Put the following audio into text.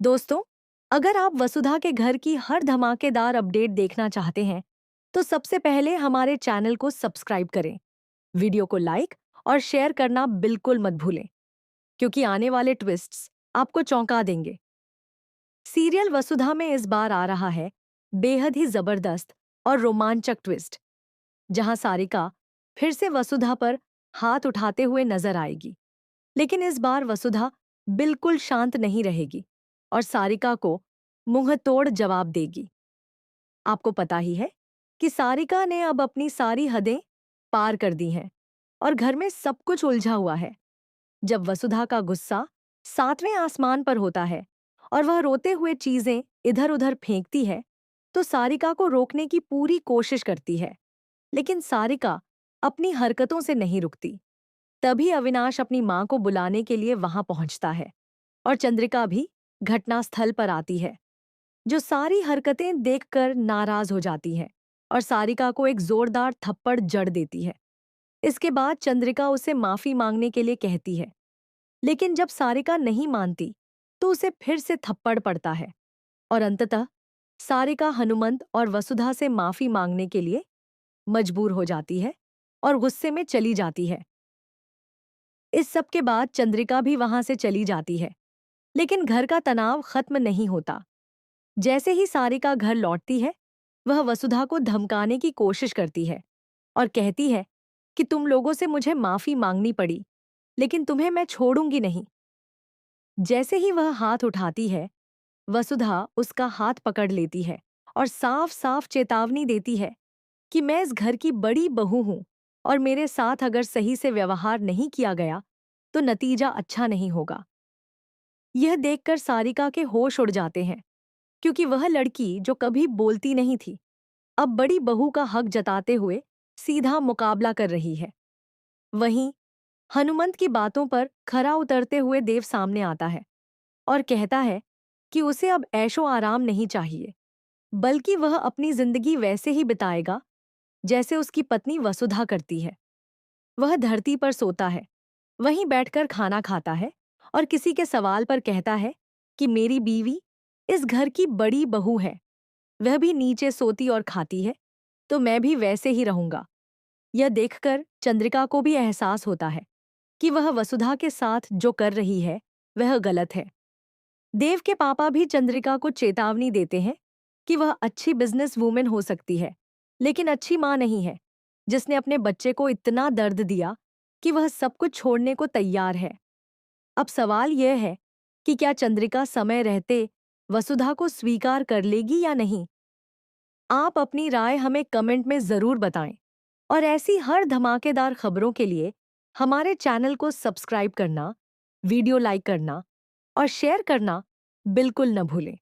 दोस्तों, अगर आप वसुधा के घर की हर धमाकेदार अपडेट देखना चाहते हैं, तो सबसे पहले हमारे चैनल को सब्सक्राइब करें, वीडियो को लाइक और शेयर करना बिल्कुल मत भूलें, क्योंकि आने वाले ट्विस्ट्स आपको चौंका देंगे। सीरियल वसुधा में इस बार आ रहा है बेहद ही जबरदस्त और रोमांचक ट्विस्ट, जहां सारिका फिर से वसुधा पर हाथ उठाते हुए नजर आएगी। लेकिन इस बार वसुधा बिल्कुल शांत नहीं रहेगी और सारिका को मुंह तोड़ जवाब देगी। आपको पता ही है कि सारिका ने अब अपनी सारी हदें पार कर दी हैं और घर में सब कुछ उलझा हुआ है। जब वसुधा का गुस्सा सातवें आसमान पर होता है और वह रोते हुए चीजें इधर-उधर फेंकती है, तो सारिका को रोकने की पूरी कोशिश करती है। लेकिन सारिका अपनी हरकतों से नहीं रुकती। तभी अविनाश अपनी मां को बुलाने के लिए वहां पहुंचता है और चंद्रिका भी घटनास्थल पर आती है, जो सारी हरकतें देखकर नाराज हो जाती है और सारिका को एक जोरदार थप्पड़ जड़ देती है। इसके बाद चंद्रिका उसे माफी मांगने के लिए कहती है, लेकिन जब सारिका नहीं मानती तो उसे फिर से थप्पड़ पड़ता है और अंततः सारिका हनुमंत और वसुधा से माफी मांगने के लिए मजबूर हो जाती है और गुस्से में चली जाती है। इस सब के बाद चंद्रिका भी वहां से चली जाती है, लेकिन घर का तनाव खत्म नहीं होता। जैसे ही सारिका घर लौटती है, वह वसुधा को धमकाने की कोशिश करती है और कहती है कि तुम लोगों से मुझे माफी मांगनी पड़ी, लेकिन तुम्हें मैं छोड़ूंगी नहीं। जैसे ही वह हाथ उठाती है, वसुधा उसका हाथ पकड़ लेती है और साफ साफ चेतावनी देती है कि मैं इस घर की बड़ी बहू हूं और मेरे साथ अगर सही से व्यवहार नहीं किया गया तो नतीजा अच्छा नहीं होगा। यह देखकर सारिका के होश उड़ जाते हैं, क्योंकि वह लड़की जो कभी बोलती नहीं थी, अब बड़ी बहू का हक जताते हुए सीधा मुकाबला कर रही है। वहीं हनुमंत की बातों पर खरा उतरते हुए देव सामने आता है और कहता है कि उसे अब ऐशो आराम नहीं चाहिए, बल्कि वह अपनी जिंदगी वैसे ही बिताएगा जैसे उसकी पत्नी वसुधा करती है। वह धरती पर सोता है, वहीं बैठकर खाना खाता है और किसी के सवाल पर कहता है कि मेरी बीवी इस घर की बड़ी बहू है, वह भी नीचे सोती और खाती है, तो मैं भी वैसे ही रहूंगा। यह देखकर चंद्रिका को भी एहसास होता है कि वह वसुधा के साथ जो कर रही है वह गलत है। देव के पापा भी चंद्रिका को चेतावनी देते हैं कि वह अच्छी बिजनेस वूमेन हो सकती है, लेकिन अच्छी मां नहीं है, जिसने अपने बच्चे को इतना दर्द दिया कि वह सब कुछ छोड़ने को तैयार है। अब सवाल यह है कि क्या चंद्रिका समय रहते वसुधा को स्वीकार कर लेगी या नहीं? आप अपनी राय हमें कमेंट में जरूर बताएं और ऐसी हर धमाकेदार खबरों के लिए हमारे चैनल को सब्सक्राइब करना, वीडियो लाइक करना और शेयर करना बिल्कुल न भूलें।